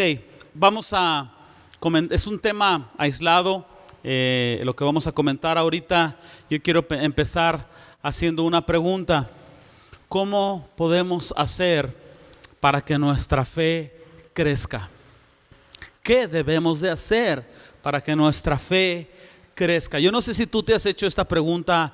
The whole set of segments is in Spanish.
Ok, es un tema aislado, lo que vamos a comentar ahorita. Yo quiero empezar haciendo una pregunta. ¿Cómo podemos hacer para que nuestra fe crezca? ¿Qué debemos de hacer para que nuestra fe crezca? Yo no sé si tú te has hecho esta pregunta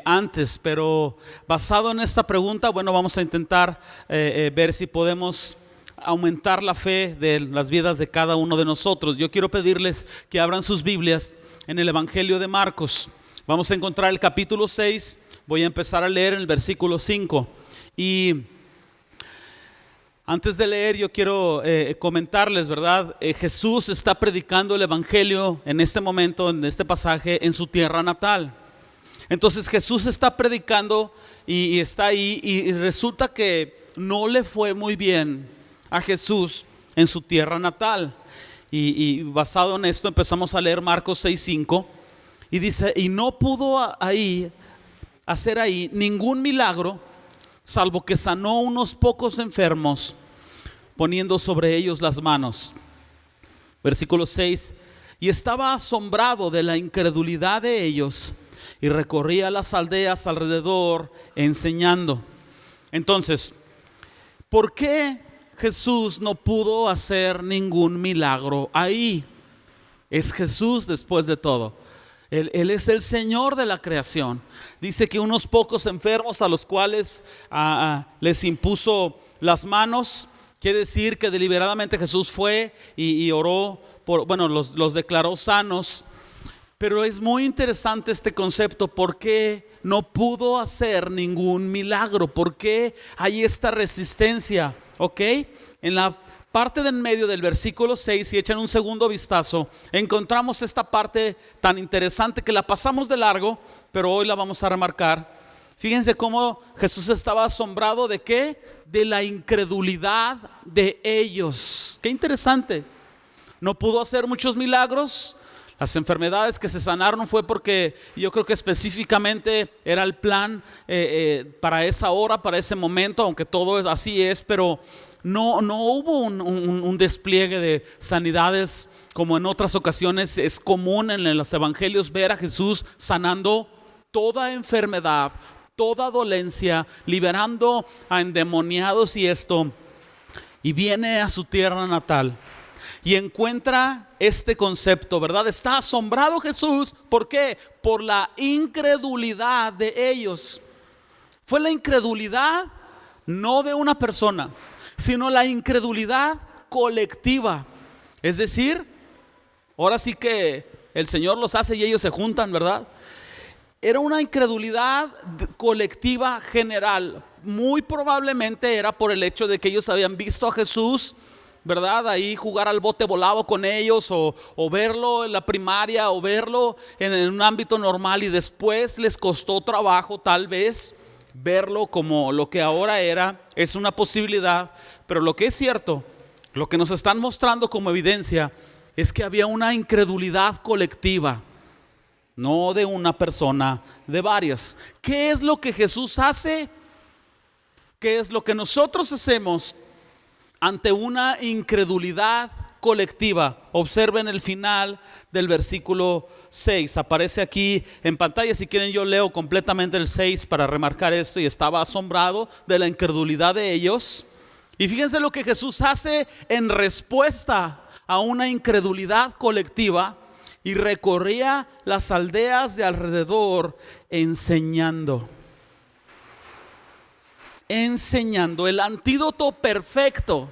antes, pero basado en esta pregunta, bueno, vamos a intentar ver si podemos aumentar la fe de las vidas de cada uno de nosotros. Yo quiero pedirles que abran sus Biblias en el Evangelio de Marcos. Vamos a encontrar el capítulo 6. Voy a empezar a leer en el versículo 5. Y antes de leer, yo quiero comentarles, ¿verdad? Jesús está predicando el Evangelio en este momento, en este pasaje, en su tierra natal. Entonces Jesús está predicando y está ahí, y resulta que no le fue muy bien a Jesús en su tierra natal. Y basado en esto empezamos a leer Marcos 6:5. Y dice, y no pudo hacer ahí ningún milagro, salvo que sanó unos pocos enfermos, poniendo sobre ellos las manos. Versículo 6. Y estaba asombrado de la incredulidad de ellos, y recorría las aldeas alrededor enseñando. Entonces, ¿por qué Jesús no pudo hacer ningún milagro ahí? Es Jesús después de todo. Él es el Señor de la creación. Dice que unos pocos enfermos a los cuales les impuso las manos. Quiere decir que deliberadamente Jesús fue y oró los declaró sanos. Pero es muy interesante este concepto. ¿Por qué no pudo hacer ningún milagro? ¿Por qué hay esta resistencia? Ok, en la parte de en medio del versículo 6, si echan un segundo vistazo, encontramos esta parte tan interesante que la pasamos de largo, pero hoy la vamos a remarcar. Fíjense cómo Jesús estaba asombrado de ¿qué? De la incredulidad de ellos. Qué interesante. No pudo hacer muchos milagros. Las enfermedades que se sanaron fue porque yo creo que específicamente era el plan para esa hora, para ese momento, aunque todo así es, pero no hubo un despliegue de sanidades como en otras ocasiones. Es común en los evangelios ver a Jesús sanando toda enfermedad, toda dolencia, liberando a endemoniados y esto. Y viene a su tierra natal y encuentra este concepto, ¿verdad? Está asombrado Jesús. ¿Por qué? Por la incredulidad de ellos. Fue la incredulidad no de una persona, sino la incredulidad colectiva. Es decir, ahora sí que el Señor los hace y ellos se juntan, ¿verdad? Era una incredulidad colectiva general. Muy probablemente era por el hecho de que ellos habían visto a Jesús, ¿verdad? Ahí jugar al bote volado con ellos, o verlo en la primaria, o verlo en un ámbito normal, y después les costó trabajo tal vez verlo como lo que ahora es una posibilidad. Pero lo que es cierto, lo que nos están mostrando como evidencia, es que había una incredulidad colectiva, no de una persona, de varias. ¿Qué es lo que Jesús hace? ¿Qué es lo que nosotros hacemos ante una incredulidad colectiva? Observen el final del versículo 6. Aparece aquí en pantalla. Si quieren, yo leo completamente el 6 para remarcar esto. Y estaba asombrado de la incredulidad de ellos. Y fíjense lo que Jesús hace en respuesta a una incredulidad colectiva. Y recorría las aldeas de alrededor enseñando. Enseñando. El antídoto perfecto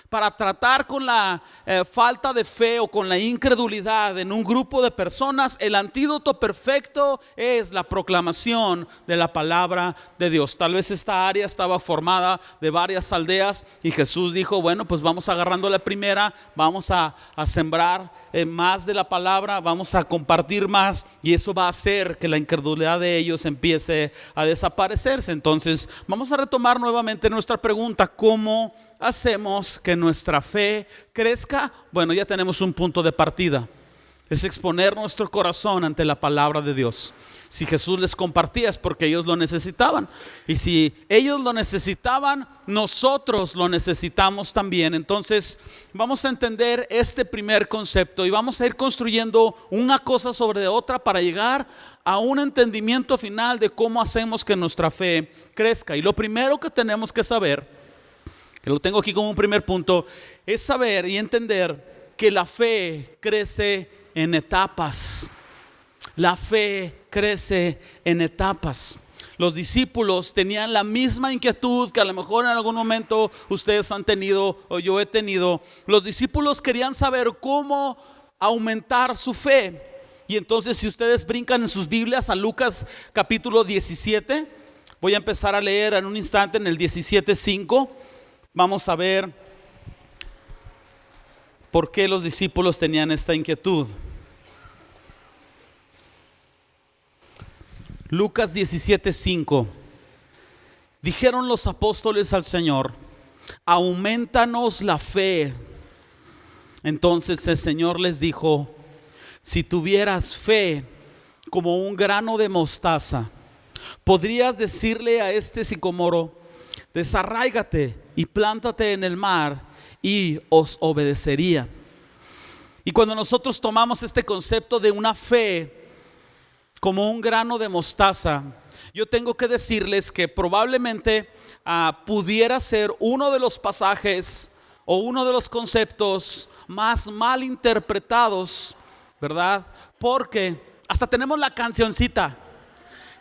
para tratar con la falta de fe o con la incredulidad en un grupo de personas. El antídoto perfecto es la proclamación de la palabra de Dios. Tal vez esta área estaba formada de varias aldeas y Jesús dijo, bueno, pues vamos agarrando la primera, vamos a sembrar más de la palabra, vamos a compartir más, y eso va a hacer que la incredulidad de ellos empiece a desaparecerse. Entonces vamos a retomar nuevamente nuestra pregunta: ¿cómo hacemos que nuestra fe crezca? Bueno, ya tenemos un punto de partida. es exponer nuestro corazón ante la palabra de Dios. Si Jesús les compartía es porque ellos lo necesitaban. Y si ellos lo necesitaban, nosotros lo necesitamos también. Entonces vamos a entender este primer concepto y vamos a ir construyendo una cosa sobre otra para llegar a un entendimiento final de cómo hacemos que nuestra fe crezca. Y lo primero que tenemos que saber, que lo tengo aquí como un primer punto, es saber y entender que la fe crece en etapas. La fe crece en etapas. Los discípulos tenían la misma inquietud que a lo mejor en algún momento ustedes han tenido o yo he tenido. Los discípulos querían saber cómo aumentar su fe. Y entonces, si ustedes brincan en sus Biblias a Lucas capítulo 17, voy a empezar a leer en un instante en el 17:5. Vamos a ver por qué los discípulos tenían esta inquietud. Lucas 17:5. Dijeron los apóstoles al Señor: aumentanos la fe. Entonces el Señor les dijo: si tuvieras fe como un grano de mostaza, podrías decirle a este sicómoro: desarráigate y plántate en el mar, y os obedecería. Y cuando nosotros tomamos este concepto de una fe como un grano de mostaza, yo tengo que decirles que probablemente pudiera ser uno de los pasajes o uno de los conceptos más mal interpretados, ¿verdad? Porque hasta tenemos la cancioncita: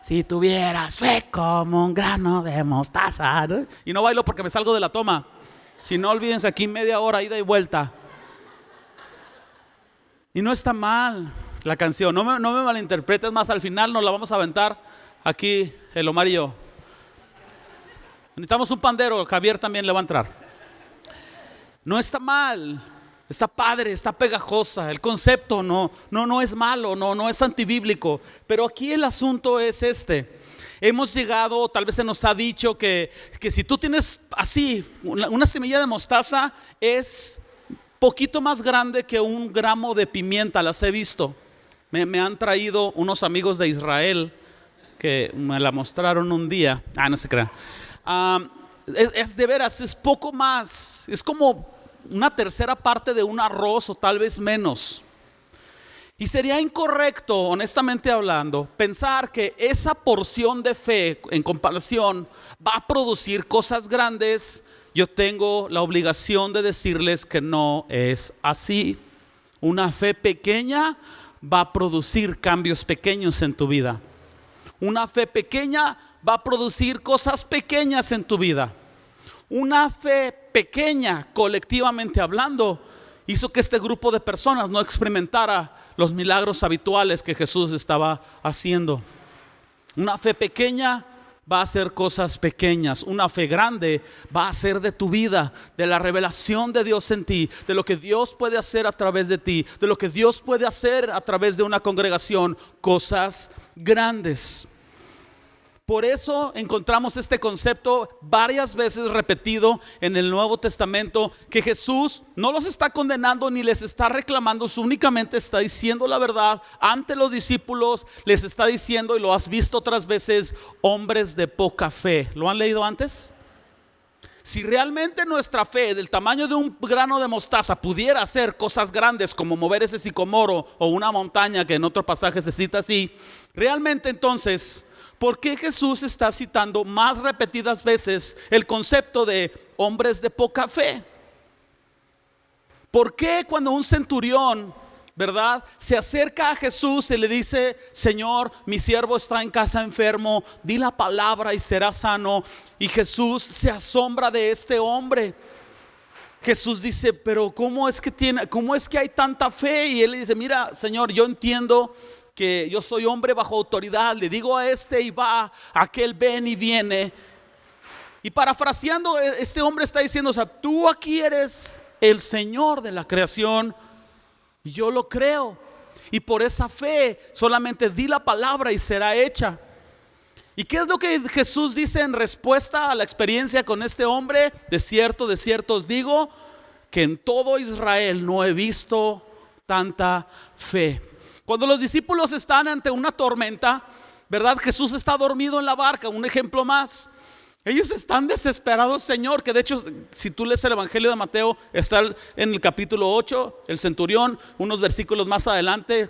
si tuvieras fe como un grano de mostaza, ¿no? Y no bailo porque me salgo de la toma. Si no, olvídense, aquí media hora ida y vuelta. Y no está mal la canción, no me malinterpretes, más al final nos la vamos a aventar aquí el Omar y yo. Necesitamos un pandero, Javier también le va a entrar. No está mal, está padre, está pegajosa, el concepto no es malo, no es antibíblico, pero aquí el asunto es este. Hemos llegado, tal vez se nos ha dicho que si tú tienes así una semilla de mostaza, es poquito más grande que un gramo de pimienta. Las he visto. Me han traído unos amigos de Israel que me la mostraron un día. No se crean. Es de veras, es poco más. Es como una tercera parte de un arroz o tal vez menos. Y sería incorrecto, honestamente hablando, pensar que esa porción de fe en comparación va a producir cosas grandes. Yo tengo la obligación de decirles que no es así. Una fe pequeña va a producir cambios pequeños en tu vida. Una fe pequeña va a producir cosas pequeñas en tu vida. Una fe pequeña, colectivamente hablando, hizo que este grupo de personas no experimentara los milagros habituales que Jesús estaba haciendo. Una fe pequeña va a hacer cosas pequeñas. Una fe grande va a hacer de tu vida, de la revelación de Dios en ti, de lo que Dios puede hacer a través de ti, de lo que Dios puede hacer a través de una congregación, cosas grandes. Por eso encontramos este concepto varias veces repetido en el Nuevo Testamento, que Jesús no los está condenando ni les está reclamando, únicamente está diciendo la verdad ante los discípulos. Les está diciendo, y lo has visto otras veces, hombres de poca fe. ¿Lo han leído antes? Si realmente nuestra fe del tamaño de un grano de mostaza pudiera hacer cosas grandes como mover ese sicomoro o una montaña, que en otro pasaje se cita así, realmente entonces, ¿por qué Jesús está citando más repetidas veces el concepto de hombres de poca fe? ¿Por qué cuando un centurión, verdad, se acerca a Jesús y le dice: Señor, mi siervo está en casa enfermo, di la palabra y será sano? Y Jesús se asombra de este hombre. Jesús dice: pero ¿cómo es que hay tanta fe? Y él le dice: mira, Señor, yo entiendo que yo soy hombre bajo autoridad, le digo a este y va, aquel ven y viene. Y parafraseando, este hombre está diciendo: o sea, tú aquí eres el Señor de la creación, y yo lo creo, y por esa fe solamente di la palabra y será hecha. ¿Y qué es lo que Jesús dice en respuesta a la experiencia con este hombre? De cierto os digo, que en todo Israel no he visto tanta fe? Cuando los discípulos están ante una tormenta, ¿verdad? Jesús está dormido en la barca, un ejemplo más. Ellos están desesperados, Señor, que de hecho, si tú lees el Evangelio de Mateo, está en el capítulo 8, el centurión, unos versículos más adelante,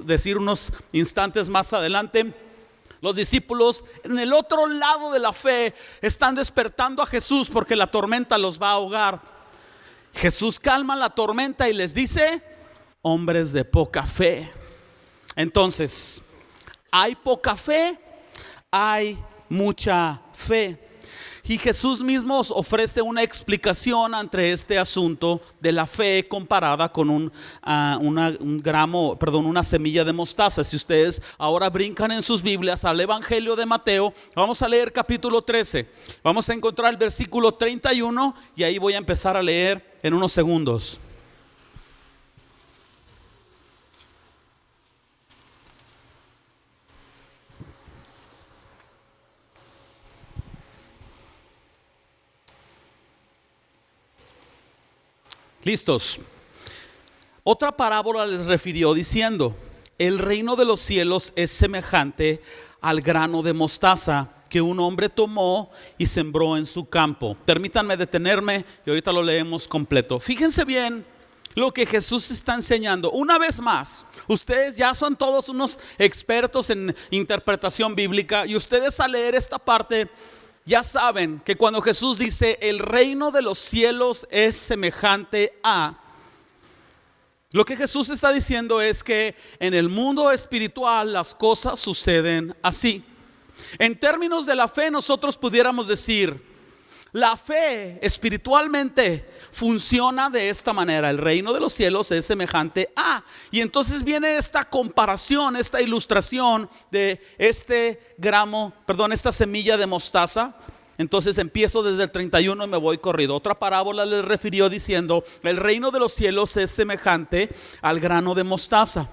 decir unos instantes más adelante. Los discípulos en el otro lado de la fe están despertando a Jesús porque la tormenta los va a ahogar. Jesús calma la tormenta y les dice: hombres de poca fe. Entonces, hay poca fe, hay mucha fe. Y Jesús mismo ofrece una explicación ante este asunto de la fe comparada con una semilla de mostaza. Si ustedes ahora brincan en sus Biblias al Evangelio de Mateo, vamos a leer capítulo 13. Vamos a encontrar el versículo 31 y ahí voy a empezar a leer en unos segundos. ¿Listos? Otra parábola les refirió diciendo: el reino de los cielos es semejante al grano de mostaza que un hombre tomó y sembró en su campo. Permítanme detenerme y ahorita lo leemos completo. Fíjense bien lo que Jesús está enseñando. Una vez más, ustedes ya son todos unos expertos en interpretación bíblica, y ustedes al leer esta parte ya saben que cuando Jesús dice el reino de los cielos es semejante a, lo que Jesús está diciendo es que en el mundo espiritual las cosas suceden así. En términos de la fe, nosotros pudiéramos decir: la fe espiritualmente funciona de esta manera. El reino de los cielos es semejante a. Y entonces viene esta comparación, esta ilustración de esta semilla de mostaza. Entonces empiezo desde el 31 y me voy corrido. Otra parábola les refirió diciendo: el reino de los cielos es semejante al grano de mostaza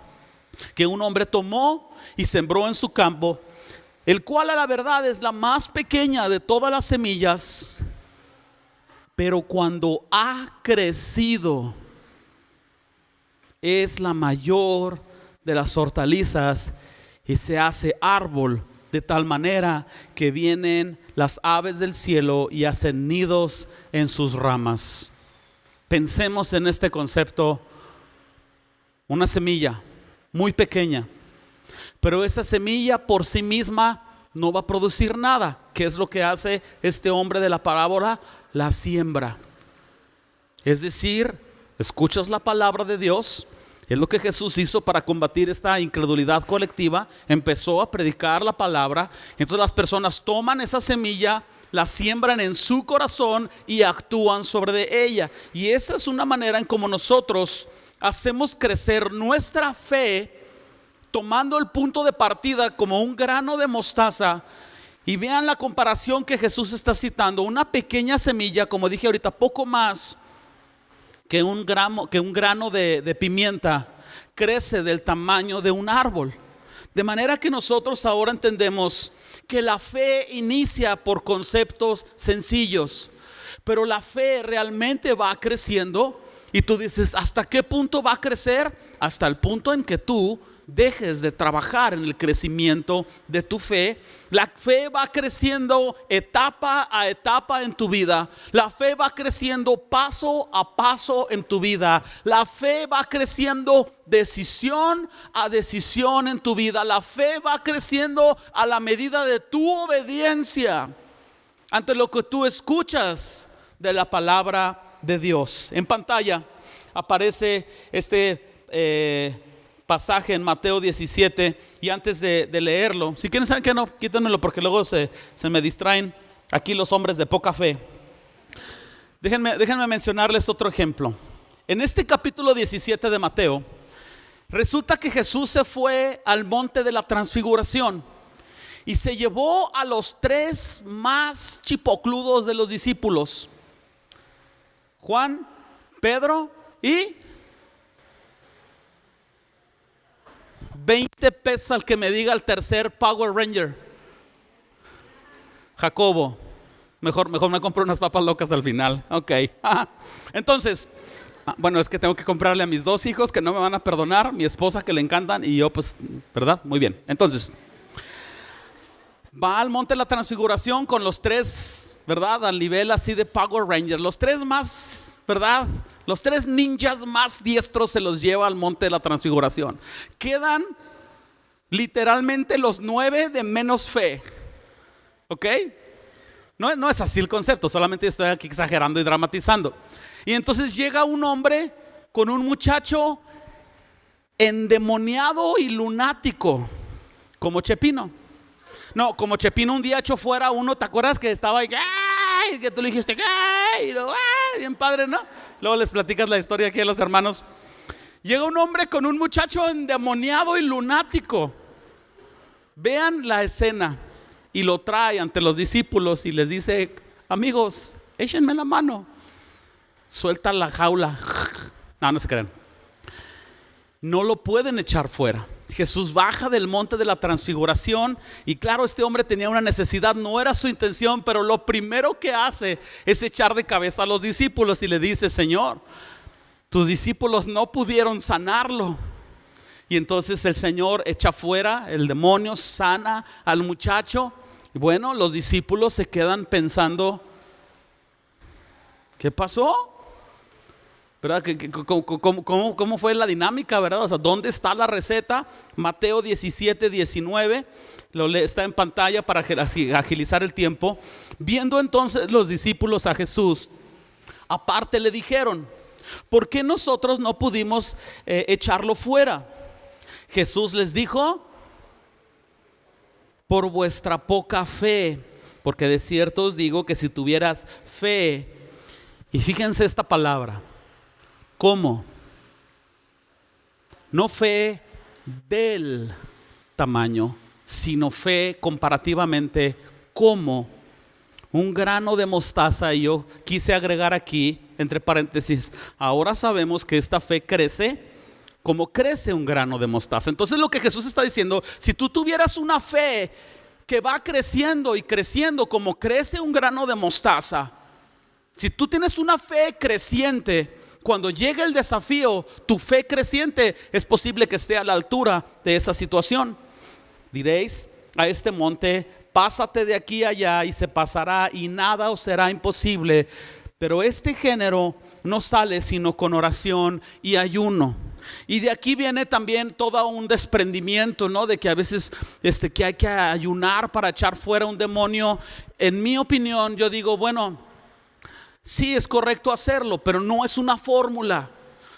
que un hombre tomó y sembró en su campo, el cual a la verdad es la más pequeña de todas las semillas, pero cuando ha crecido es la mayor de las hortalizas y se hace árbol, de tal manera que vienen las aves del cielo y hacen nidos en sus ramas. Pensemos en este concepto: una semilla muy pequeña, pero esa semilla por sí misma no va a producir nada. ¿Qué es lo que hace este hombre de la parábola? La siembra. Es decir, escuchas la palabra de Dios. Es lo que Jesús hizo para combatir esta incredulidad colectiva. Empezó a predicar la palabra. Entonces las personas toman esa semilla, la siembran en su corazón y actúan sobre ella. Y esa es una manera en cómo nosotros hacemos crecer nuestra fe, tomando el punto de partida como un grano de mostaza. Y vean la comparación que Jesús está citando: una pequeña semilla, como dije ahorita, poco más que un grano de pimienta, crece del tamaño de un árbol. De manera que nosotros ahora entendemos que la fe inicia por conceptos sencillos, pero la fe realmente va creciendo. Y tú dices: ¿hasta qué punto va a crecer? Hasta el punto en que tú dejes de trabajar en el crecimiento de tu fe. La fe va creciendo etapa a etapa en tu vida. La fe va creciendo paso a paso en tu vida. La fe va creciendo decisión a decisión en tu vida. La fe va creciendo a la medida de tu obediencia ante lo que tú escuchas de la palabra de Dios. En pantalla aparece este pasaje en Mateo 17. Y antes de leerlo, si quieren, saben que no, quítenmelo porque luego se me distraen aquí los hombres de poca fe. Déjenme mencionarles otro ejemplo. En este capítulo 17 de Mateo, resulta que Jesús se fue al monte de la transfiguración y se llevó a los 3 más chipocludos de los discípulos: Juan, Pedro y 20 pesos al que me diga el tercer Power Ranger. Jacobo. Mejor me compro unas papas locas al final. Ok. Entonces, bueno, es que tengo que comprarle a mis 2 hijos que no me van a perdonar, mi esposa que le encantan y yo pues, ¿verdad? Muy bien. Entonces, va al monte de la transfiguración con los 3, ¿verdad? Al nivel así de Power Rangers. Los 3 más, ¿verdad? Los 3 ninjas más diestros se los lleva al monte de la transfiguración. Quedan literalmente los 9 de menos fe. ¿Ok? No es así el concepto, solamente estoy aquí exagerando y dramatizando. Y entonces llega un hombre con un muchacho endemoniado y lunático, como Chepino. No, como Chepino un día echó fuera a uno, ¿te acuerdas que estaba ahí? ¡Ay! Que tú le dijiste, ¡ay! Y luego, ¡ay! Bien padre, ¿no? Luego les platicas la historia aquí a los hermanos. Llega un hombre con un muchacho endemoniado y lunático. Vean la escena. Y lo trae ante los discípulos y les dice, amigos, échenme la mano. Suelta la jaula. No se crean. No lo pueden echar fuera. Jesús baja del monte de la transfiguración y claro, este hombre tenía una necesidad, no era su intención, pero lo primero que hace es echar de cabeza a los discípulos y le dice, Señor, tus discípulos no pudieron sanarlo. Y entonces el Señor echa fuera el demonio, sana al muchacho. Y bueno, los discípulos se quedan pensando, ¿qué pasó? ¿Verdad? ¿Cómo fue la dinámica, verdad? O sea, ¿dónde está la receta? Mateo 17:19 está en pantalla para agilizar el tiempo. Viendo entonces los discípulos a Jesús, aparte le dijeron, ¿por qué nosotros no pudimos echarlo fuera? Jesús les dijo, por vuestra poca fe, porque de cierto os digo que si tuvieras fe, y fíjense esta palabra, ¿cómo? No fe del tamaño, sino fe comparativamente como un grano de mostaza. Y yo quise agregar aquí, entre paréntesis, ahora sabemos que esta fe crece como crece un grano de mostaza. Entonces lo que Jesús está diciendo, si tú tuvieras una fe que va creciendo y creciendo como crece un grano de mostaza, si tú tienes una fe creciente, cuando llegue el desafío, tu fe creciente es posible que esté a la altura de esa situación. Diréis a este monte, pásate de aquí a allá y se pasará y nada os será imposible. Pero este género no sale sino con oración y ayuno. Y de aquí viene también todo un desprendimiento, ¿no? De que a veces que hay que ayunar para echar fuera un demonio. En mi opinión, yo digo, bueno, sí es correcto hacerlo, pero no es una fórmula.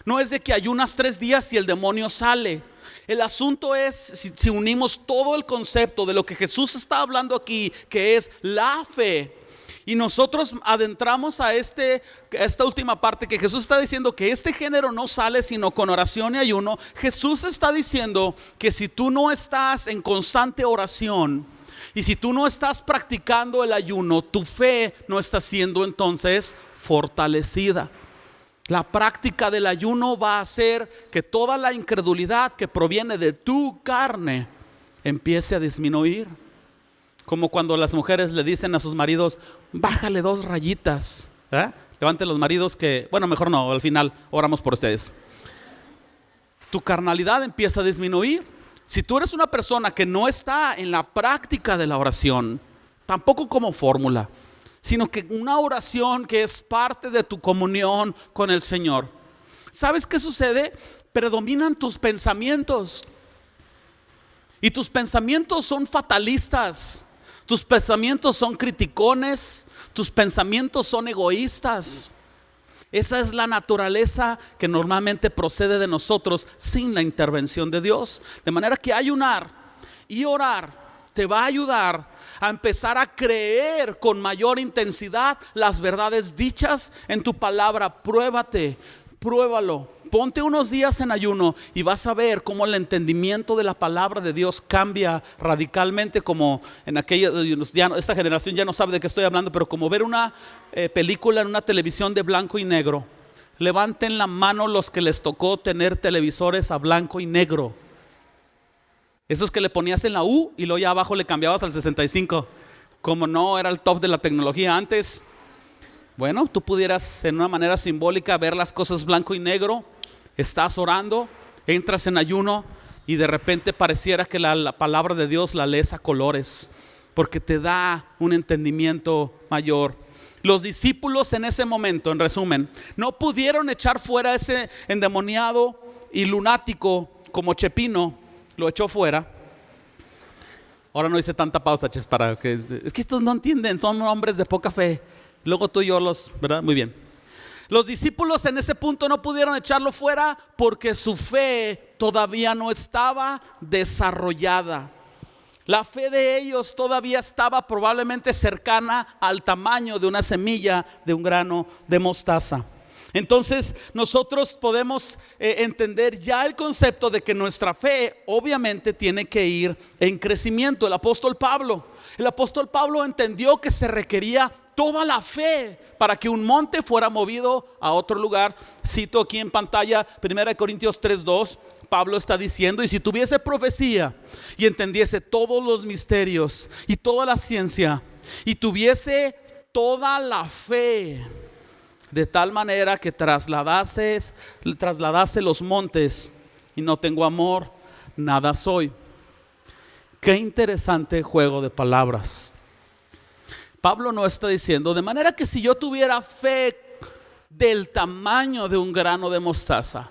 No es de que ayunas 3 días y el demonio sale. El asunto es si unimos todo el concepto de lo que Jesús está hablando aquí, que es la fe, y nosotros adentramos a esta última parte que Jesús está diciendo que este género no sale sino con oración y ayuno. Jesús está diciendo que si tú no estás en constante oración y si tú no estás practicando el ayuno, tu fe no está siendo entonces fortalecida. La práctica del ayuno va a hacer que toda la incredulidad que proviene de tu carne empiece a disminuir. Como cuando las mujeres le dicen a sus maridos, bájale 2 rayitas. Levanten los maridos que, bueno, mejor no, al final oramos por ustedes. Tu carnalidad empieza a disminuir. Si tú eres una persona que no está en la práctica de la oración, tampoco como fórmula, sino que una oración que es parte de tu comunión con el Señor, ¿sabes qué sucede? Predominan tus pensamientos. Y tus pensamientos son fatalistas. Tus pensamientos son criticones. Tus pensamientos son egoístas. Esa es la naturaleza que normalmente procede de nosotros sin la intervención de Dios. De manera que ayunar y orar te va a ayudar a empezar a creer con mayor intensidad las verdades dichas en tu palabra. Pruébalo. Ponte unos días en ayuno y vas a ver cómo el entendimiento de la palabra de Dios cambia radicalmente. Como en esta generación ya no sabe de qué estoy hablando, pero como ver una película en una televisión de blanco y negro. Levanten la mano los que les tocó tener televisores a blanco y negro. Esos que le ponías en la U y luego ya abajo le cambiabas al 65. como no era el top de la tecnología antes, bueno, tú pudieras en una manera simbólica ver las cosas blanco y negro. Estás orando, entras en ayuno y de repente pareciera que la palabra de Dios la lees a colores, porque te da un entendimiento mayor. Los discípulos en ese momento, en resumen, no pudieron echar fuera ese endemoniado y lunático como Chepino lo echó fuera. Ahora no hice tanta pausa, chef, para que es que estos no entienden, son hombres de poca fe. Luego tú y yo ¿verdad? Muy bien. Los discípulos en ese punto no pudieron echarlo fuera porque su fe todavía no estaba desarrollada. La fe de ellos todavía estaba probablemente cercana al tamaño de una semilla de un grano de mostaza. Entonces nosotros podemos entender ya el concepto de que nuestra fe obviamente tiene que ir en crecimiento. El apóstol Pablo entendió que se requería toda la fe para que un monte fuera movido a otro lugar. Cito aquí en pantalla 1 Corintios 3:2. Pablo está diciendo: y si tuviese profecía y entendiese todos los misterios y toda la ciencia y tuviese toda la fe, de tal manera que trasladase los montes, y no tengo amor, nada soy. Qué interesante juego de palabras. Pablo no está diciendo, de manera que si yo tuviera fe del tamaño de un grano de mostaza.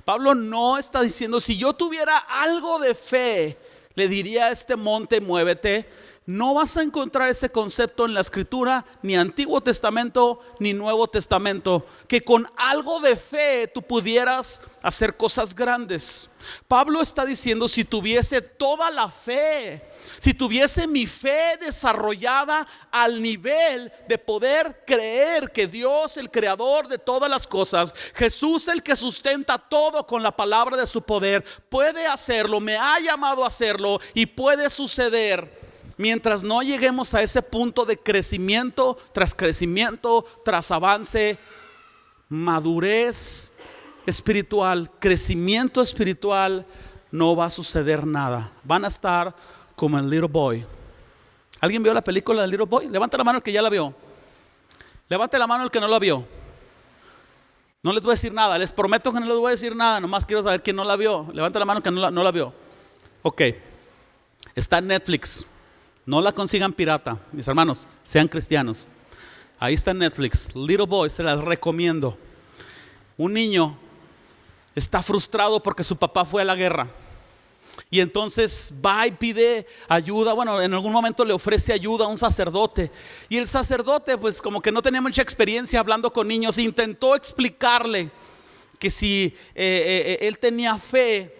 Pablo no está diciendo, si yo tuviera algo de fe, le diría a este monte, muévete. No vas a encontrar ese concepto en la escritura, ni Antiguo Testamento ni Nuevo Testamento, que con algo de fe tú pudieras hacer cosas grandes. Pablo está diciendo, si tuviese toda la fe, si tuviese mi fe desarrollada al nivel de poder creer que Dios, el creador de todas las cosas, Jesús, el que sustenta todo con la palabra de su poder, puede hacerlo, me ha llamado a hacerlo y puede suceder. Mientras no lleguemos a ese punto de crecimiento, tras avance, madurez espiritual, crecimiento espiritual, no va a suceder nada. Van a estar como el Little Boy. ¿Alguien vio la película del Little Boy? Levanta la mano el que ya la vio. Levante la mano el que no la vio. No les voy a decir nada, les prometo que no les voy a decir nada. Nomás quiero saber quién no la vio. Levanta la mano el que no la vio. Ok, está en Netflix. No la consigan pirata, mis hermanos, sean cristianos. Ahí está en Netflix, Little Boy, se las recomiendo. Un niño está frustrado porque su papá fue a la guerra. Y entonces va y pide ayuda. Bueno, en algún momento le ofrece ayuda a un sacerdote. Y el sacerdote, pues como que no tenía mucha experiencia hablando con niños, intentó explicarle que si él tenía fe,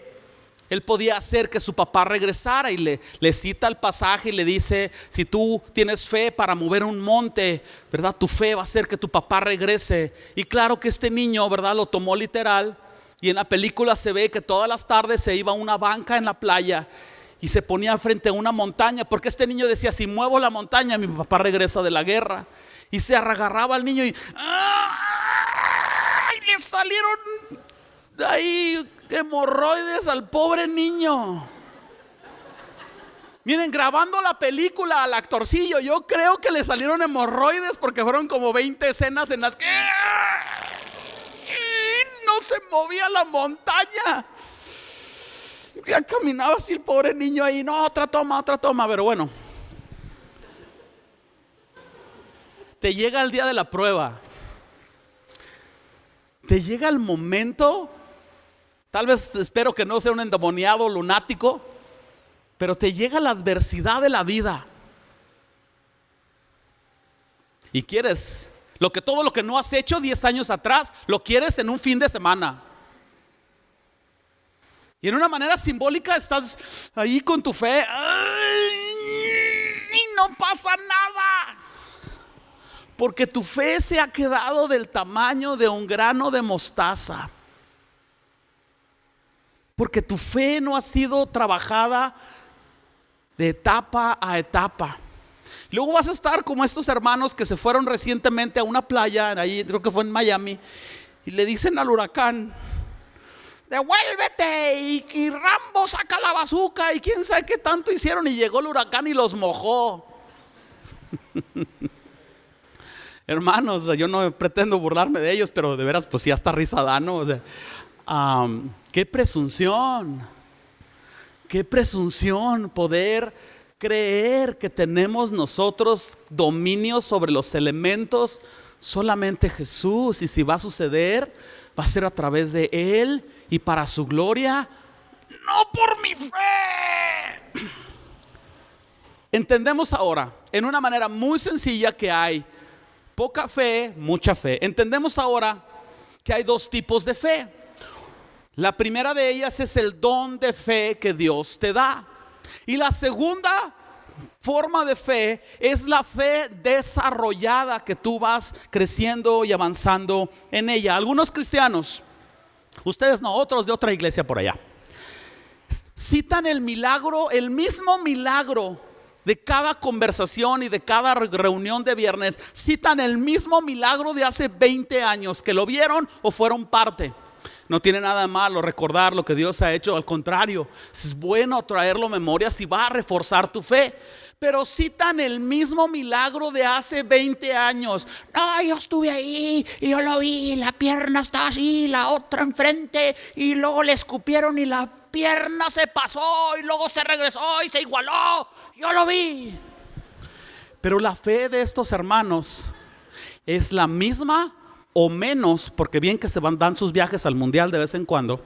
él podía hacer que su papá regresara. Y le cita el pasaje y le dice: si tú tienes fe para mover un monte, ¿verdad? Tu fe va a hacer que tu papá regrese. Y claro que este niño, ¿verdad?, lo tomó literal. Y en la película se ve que todas las tardes se iba a una banca en la playa y se ponía frente a una montaña, porque este niño decía: si muevo la montaña, mi papá regresa de la guerra. Y se agarraba al niño y le salieron de ahí hemorroides al pobre niño. Miren, grabando la película al actorcillo, yo creo que le salieron hemorroides porque fueron como 20 escenas en las que no se movía la montaña. Ya caminaba así el pobre niño ahí. No, otra toma. Pero bueno, te llega el día de la prueba. Te llega el momento. Tal vez, espero que no sea un endemoniado lunático, pero te llega la adversidad de la vida. Y quieres todo lo que no has hecho 10 años atrás, lo quieres en un fin de semana. Y en una manera simbólica estás ahí con tu fe y no pasa nada, porque tu fe se ha quedado del tamaño de un grano de mostaza. Porque tu fe no ha sido trabajada de etapa a etapa. Luego vas a estar como estos hermanos que se fueron recientemente a una playa, ahí creo que fue en Miami, y le dicen al huracán: devuélvete, y Rambo saca la bazuca, y quién sabe qué tanto hicieron, y llegó el huracán y los mojó. Hermanos, yo no pretendo burlarme de ellos, pero de veras, pues sí, hasta risa da, ¿no? O sea, qué presunción poder creer que tenemos nosotros dominio sobre los elementos. Solamente Jesús, y si va a suceder, va a ser a través de Él y para su gloria, no por mi fe. Entendemos ahora, en una manera muy sencilla, que hay poca fe, mucha fe. Entendemos ahora que hay dos tipos de fe. La primera de ellas es el don de fe que Dios te da. Y la segunda forma de fe es la fe desarrollada, que tú vas creciendo y avanzando en ella. Algunos cristianos, ustedes no, otros de otra iglesia por allá, citan el milagro, el mismo milagro de cada conversación y de cada reunión de viernes. Citan el mismo milagro de hace 20 años, que lo vieron o fueron parte. No tiene nada de malo recordar lo que Dios ha hecho. Al contrario, es bueno traerlo a memoria si va a reforzar tu fe. Pero citan el mismo milagro de hace 20 años. No, yo estuve ahí y yo lo vi, la pierna está así, la otra enfrente, y luego le escupieron y la pierna se pasó y luego se regresó y se igualó. Yo lo vi. Pero la fe de estos hermanos es la misma o menos, porque bien que dan sus viajes al mundial de vez en cuando.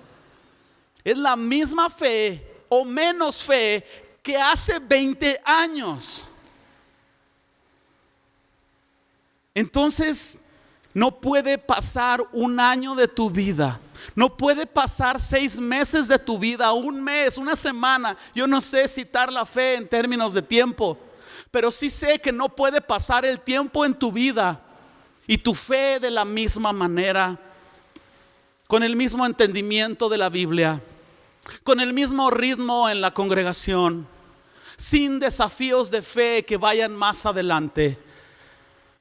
Es la misma fe o menos fe que hace 20 años. Entonces, no puede pasar un año de tu vida, no puede pasar 6 meses de tu vida, un mes, una semana. Yo no sé citar la fe en términos de tiempo, pero sí sé que no puede pasar el tiempo en tu vida y tu fe de la misma manera, con el mismo entendimiento de la Biblia, con el mismo ritmo en la congregación, sin desafíos de fe que vayan más adelante.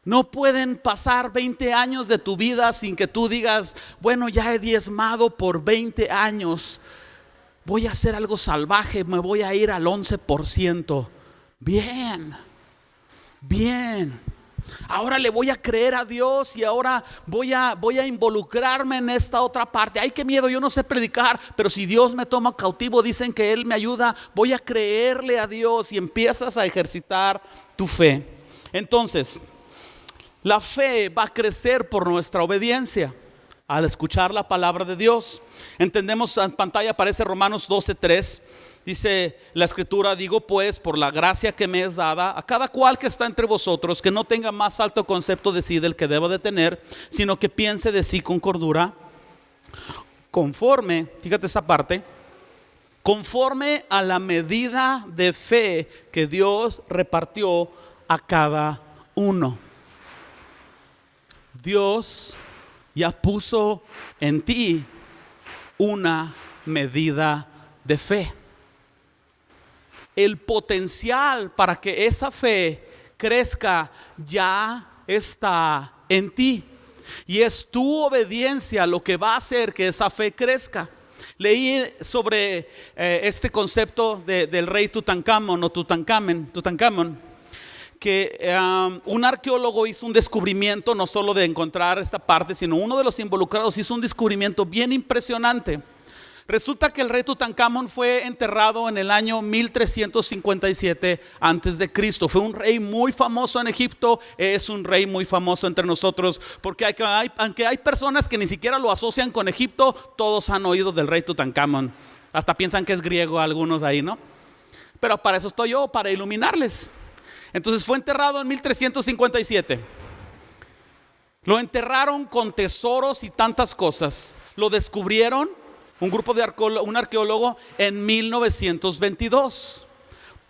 No pueden pasar 20 años de tu vida sin que tú digas: bueno, ya he diezmado por 20 años, voy a hacer algo salvaje, me voy a ir al 11%. Bien, ahora le voy a creer a Dios y ahora voy a involucrarme en esta otra parte. Ay, qué miedo, yo no sé predicar, pero si Dios me toma cautivo, dicen que Él me ayuda, voy a creerle a Dios, y empiezas a ejercitar tu fe. Entonces, la fe va a crecer por nuestra obediencia al escuchar la palabra de Dios. Entendemos, en pantalla aparece Romanos 12:3. Dice la escritura: digo pues, por la gracia que me es dada, a cada cual que está entre vosotros, que no tenga más alto concepto de sí del que deba de tener, sino que piense de sí con cordura, conforme, fíjate esa parte, conforme a la medida de fe que Dios repartió a cada uno. Dios ya puso en ti una medida de fe. El potencial para que esa fe crezca ya está en ti, y es tu obediencia lo que va a hacer que esa fe crezca. Leí sobre este concepto del rey Tutankamón o Tutankamón, que un arqueólogo hizo un descubrimiento, no solo de encontrar esta parte, sino uno de los involucrados hizo un descubrimiento bien impresionante. Resulta que el rey Tutankamón fue enterrado en el año 1357 antes de Cristo. Fue un rey muy famoso en Egipto, es un rey muy famoso entre nosotros, porque aunque hay personas que ni siquiera lo asocian con Egipto, todos han oído del rey Tutankamón. Hasta piensan que es griego algunos ahí, ¿no? Pero para eso estoy yo, para iluminarles. Entonces fue enterrado en 1357. Lo enterraron con tesoros y tantas cosas. Lo descubrieron un arqueólogo en 1922.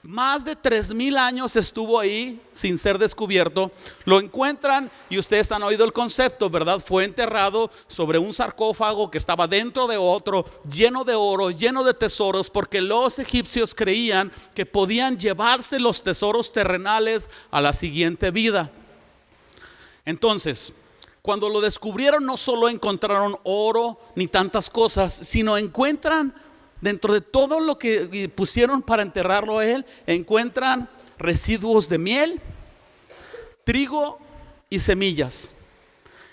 Más de 3,000 años estuvo ahí sin ser descubierto. Lo encuentran y ustedes han oído el concepto, ¿verdad? Fue enterrado sobre un sarcófago que estaba dentro de otro, lleno de oro, lleno de tesoros, porque los egipcios creían que podían llevarse los tesoros terrenales a la siguiente vida. Entonces, cuando lo descubrieron, no solo encontraron oro ni tantas cosas, sino encuentran, dentro de todo lo que pusieron para enterrarlo a él, encuentran residuos de miel, trigo y semillas.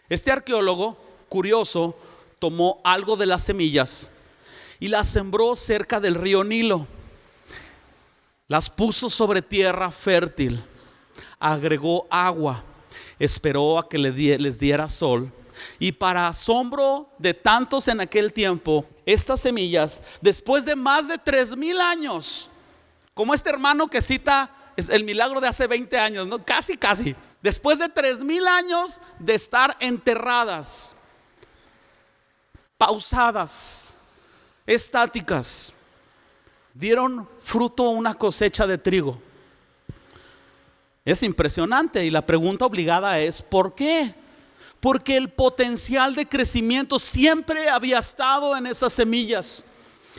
Este arqueólogo curioso tomó algo de las semillas y las sembró cerca del río Nilo. Las puso sobre tierra fértil, agregó agua, esperó a que les diera sol. Y para asombro de tantos en aquel tiempo, estas semillas, después de más de 3,000 años, como este hermano que cita el milagro de hace 20 años, ¿no? Casi, después de 3,000 años de estar enterradas, pausadas, estáticas, dieron fruto una cosecha de trigo. Es impresionante, y la pregunta obligada es ¿por qué? Porque el potencial de crecimiento siempre había estado en esas semillas.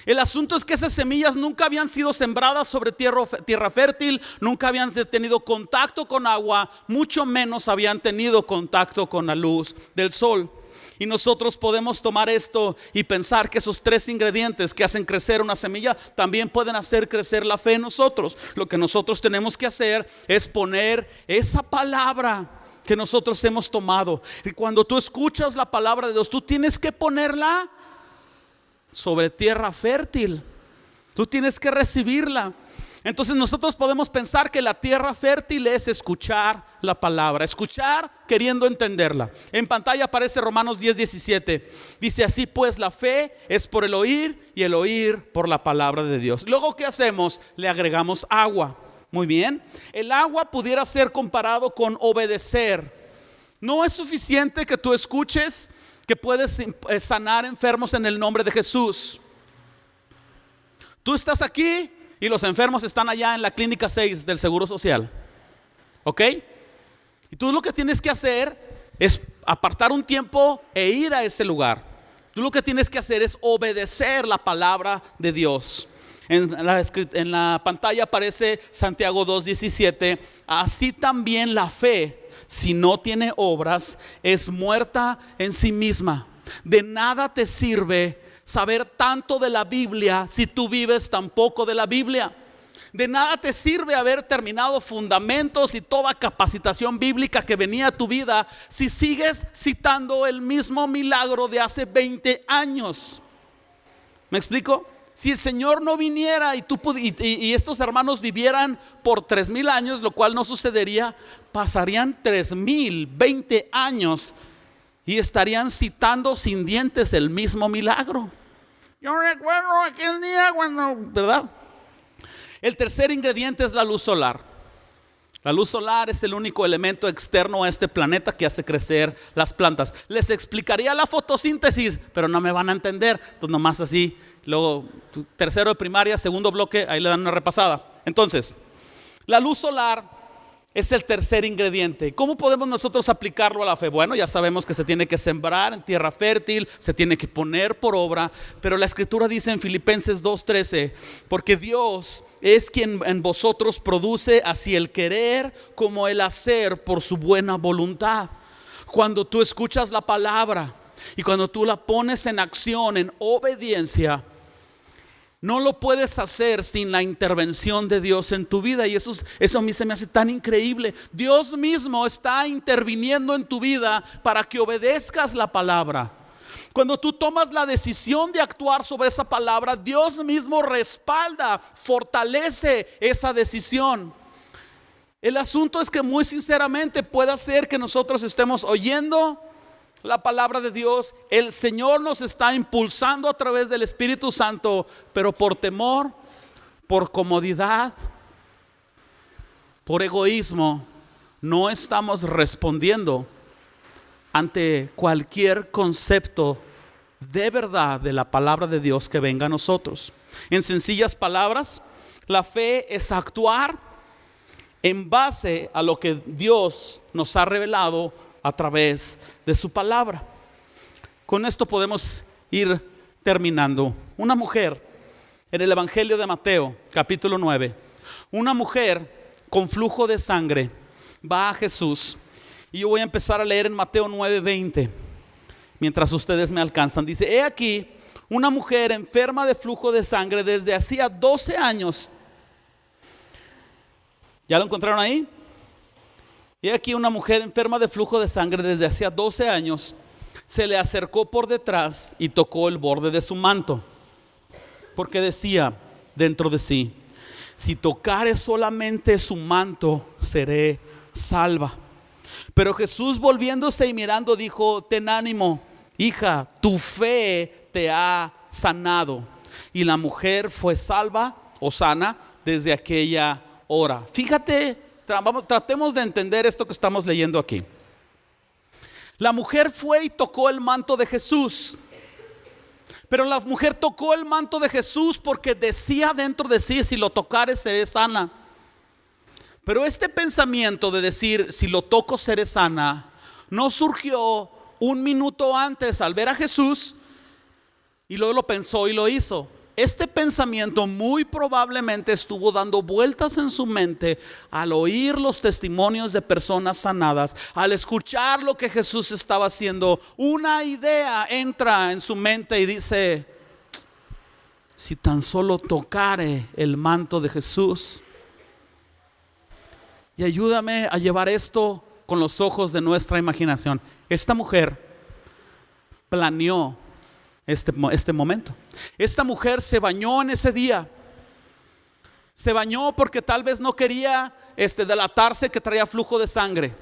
El asunto es que esas semillas nunca habían sido sembradas sobre tierra fértil, nunca habían tenido contacto con agua, mucho menos habían tenido contacto con la luz del sol. Y nosotros podemos tomar esto y pensar que esos 3 ingredientes que hacen crecer una semilla también pueden hacer crecer la fe en nosotros. Lo que nosotros tenemos que hacer es poner esa palabra que nosotros hemos tomado. Y cuando tú escuchas la palabra de Dios, tú tienes que ponerla sobre tierra fértil. Tú tienes que recibirla. Entonces nosotros podemos pensar que la tierra fértil es escuchar la palabra, escuchar queriendo entenderla. En pantalla aparece Romanos 10:17. Dice: así pues la fe es por el oír y el oír por la palabra de Dios. Luego, ¿qué hacemos? Le agregamos agua. Muy bien. El agua pudiera ser comparado con obedecer. No es suficiente que tú escuches que puedes sanar enfermos en el nombre de Jesús. Tú estás aquí y los enfermos están allá en la clínica 6 del Seguro Social, ¿ok? Y tú lo que tienes que hacer es apartar un tiempo e ir a ese lugar. Tú lo que tienes que hacer es obedecer la palabra de Dios. En la pantalla aparece Santiago 2:17. Así también la fe, si no tiene obras, es muerta en sí misma. De nada te sirve saber tanto de la Biblia si tú vives tan poco de la Biblia. De nada te sirve haber terminado fundamentos y toda capacitación bíblica que venía a tu vida si sigues citando el mismo milagro de hace 20 años. ¿Me explico? Si el Señor no viniera y estos hermanos vivieran por 3,000 años, lo cual no sucedería, pasarían 3,020 años y estarían citando sin dientes el mismo milagro. Yo recuerdo aquel día cuando, ¿verdad? El tercer ingrediente es la luz solar. La luz solar es el único elemento externo a este planeta que hace crecer las plantas. Les explicaría la fotosíntesis, pero no me van a entender. Entonces nomás así, luego tercero de primaria, segundo bloque, ahí le dan una repasada. Entonces, la luz solar es el tercer ingrediente. ¿Cómo podemos nosotros aplicarlo a la fe? Bueno, ya sabemos que se tiene que sembrar en tierra fértil, se tiene que poner por obra, pero la escritura dice en Filipenses 2:13, porque Dios es quien en vosotros produce así el querer como el hacer por su buena voluntad. Cuando tú escuchas la palabra y cuando tú la pones en acción, en obediencia, no lo puedes hacer sin la intervención de Dios en tu vida. Y eso a mí se me hace tan increíble. Dios mismo está interviniendo en tu vida para que obedezcas la palabra. Cuando tú tomas la decisión de actuar sobre esa palabra, Dios mismo respalda, fortalece esa decisión. El asunto es que muy sinceramente puede ser que nosotros estemos oyendo la palabra de Dios, el Señor nos está impulsando a través del Espíritu Santo, pero por temor, por comodidad, por egoísmo, no estamos respondiendo ante cualquier concepto de verdad de la palabra de Dios que venga a nosotros. En sencillas palabras, la fe es actuar en base a lo que Dios nos ha revelado a través de su palabra. Con esto podemos ir terminando. Una mujer en el Evangelio de Mateo, capítulo 9, una mujer con flujo de sangre va a Jesús. Y yo voy a empezar a leer en Mateo 9:20 mientras ustedes me alcanzan. Dice: he aquí una mujer enferma de flujo de sangre desde hacía 12 años. ¿Ya lo encontraron ahí? Y aquí una mujer enferma de flujo de sangre desde hacía 12 años se le acercó por detrás y tocó el borde de su manto, porque decía dentro de sí: si tocare solamente su manto, seré salva. Pero Jesús, volviéndose y mirando, dijo: ten ánimo, hija, tu fe te ha sanado. Y la mujer fue salva o sana desde aquella hora. Fíjate, tratemos de entender esto que estamos leyendo aquí. La mujer fue y tocó el manto de Jesús. Pero la mujer tocó el manto de Jesús porque decía dentro de sí: si lo tocare, seré sana. Pero este pensamiento de decir: si lo toco, seré sana, no surgió un minuto antes al ver a Jesús y luego lo pensó y lo hizo. Este pensamiento muy probablemente estuvo dando vueltas en su mente al oír los testimonios de personas sanadas, al escuchar lo que Jesús estaba haciendo. Una idea entra en su mente y dice: si tan solo tocare el manto de Jesús. Y ayúdame a llevar esto con los ojos de nuestra imaginación. Esta mujer planeó este momento. Esta mujer se bañó en ese día. Se bañó porque tal vez no quería delatarse que traía flujo de sangre.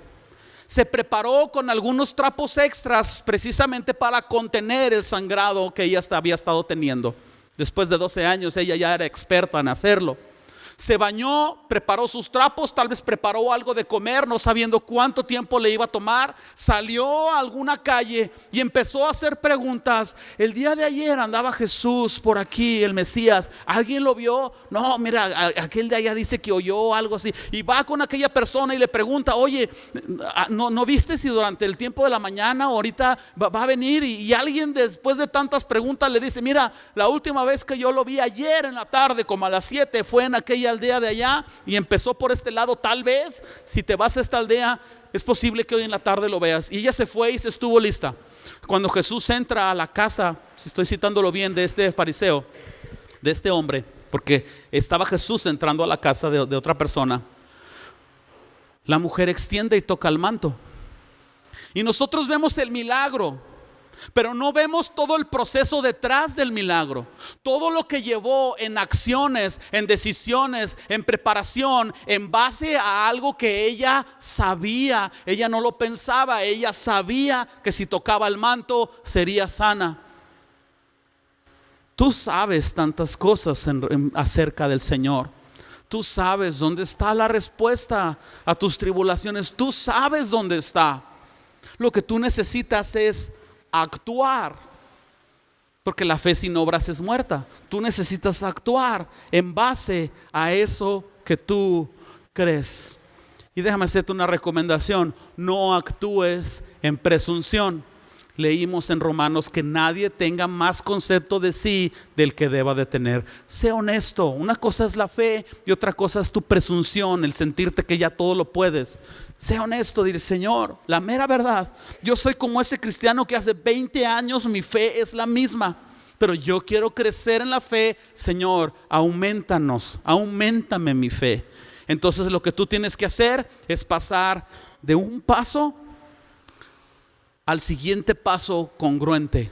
Se preparó con algunos trapos extras precisamente para contener el sangrado que ella había estado teniendo. Después de 12 años ella ya era experta en hacerlo. Se bañó, preparó sus trapos, tal vez preparó algo de comer, no sabiendo cuánto tiempo le iba a tomar. Salió a alguna calle y empezó a hacer preguntas. El día de ayer andaba Jesús por aquí, el Mesías. ¿Alguien lo vio? No, mira, aquel de allá dice que oyó algo así. Y va con aquella persona y le pregunta: oye, ¿no viste si durante el tiempo de la mañana o ahorita va a venir? Y alguien, después de tantas preguntas, le dice: mira, la última vez que yo lo vi ayer en la tarde, como a las 7, fue en aquella aldea de allá y empezó por este lado. Tal vez si te vas a esta aldea es posible que hoy en la tarde lo veas. Y ella se fue y se estuvo lista. Cuando Jesús entra a la casa, si estoy citándolo bien, de este fariseo, de este hombre, porque estaba Jesús entrando a la casa de otra persona, la mujer extiende y toca el manto. Y nosotros vemos el milagro, pero no vemos todo el proceso detrás del milagro. Todo lo que llevó en acciones, en decisiones, en preparación, en base a algo que ella sabía. Ella no lo pensaba, ella sabía que si tocaba el manto sería sana. Tú sabes tantas cosas acerca del Señor. Tú sabes dónde está la respuesta a tus tribulaciones. Tú sabes dónde está. Lo que tú necesitas es actuar, porque la fe sin obras es muerta. Tú necesitas actuar en base a eso que tú crees. Y déjame hacerte una recomendación: no actúes en presunción. Leímos en Romanos que nadie tenga más concepto de sí del que deba de tener. Sé honesto. Una cosa es la fe y otra cosa es tu presunción, el sentirte que ya todo lo puedes. Sé honesto, dile: Señor, la mera verdad, yo soy como ese cristiano que hace 20 años mi fe es la misma, pero yo quiero crecer en la fe. Señor, auméntame mi fe. Entonces lo que tú tienes que hacer es pasar de un paso al siguiente paso congruente.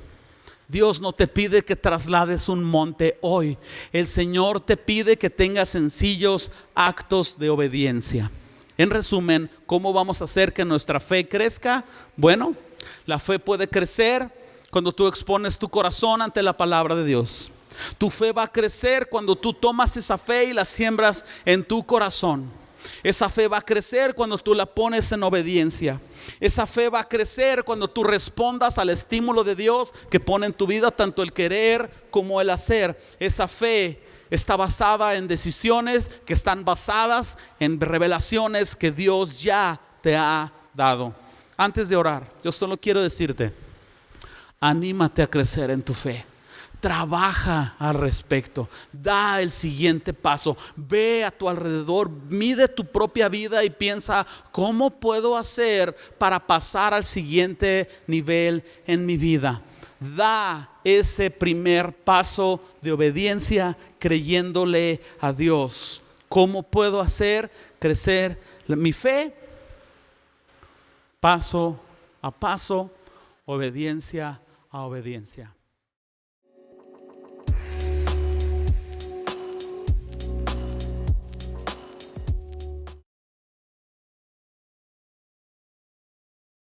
Dios no te pide que traslades un monte hoy. El Señor te pide que tengas sencillos actos de obediencia. En resumen, ¿cómo vamos a hacer que nuestra fe crezca? Bueno, la fe puede crecer cuando tú expones tu corazón ante la palabra de Dios. Tu fe va a crecer cuando tú tomas esa fe y la siembras en tu corazón. Esa fe va a crecer cuando tú la pones en obediencia. Esa fe va a crecer cuando tú respondas al estímulo de Dios que pone en tu vida, tanto el querer como el hacer. Esa fe está basada en decisiones que están basadas en revelaciones que Dios ya te ha dado. Antes de orar, yo solo quiero decirte: anímate a crecer en tu fe. Trabaja al respecto. Da el siguiente paso. Ve a tu alrededor, mide tu propia vida y piensa: ¿cómo puedo hacer para pasar al siguiente nivel en mi vida? Da ese primer paso de obediencia creyéndole a Dios. ¿Cómo puedo hacer crecer mi fe? paso a paso, obediencia a obediencia.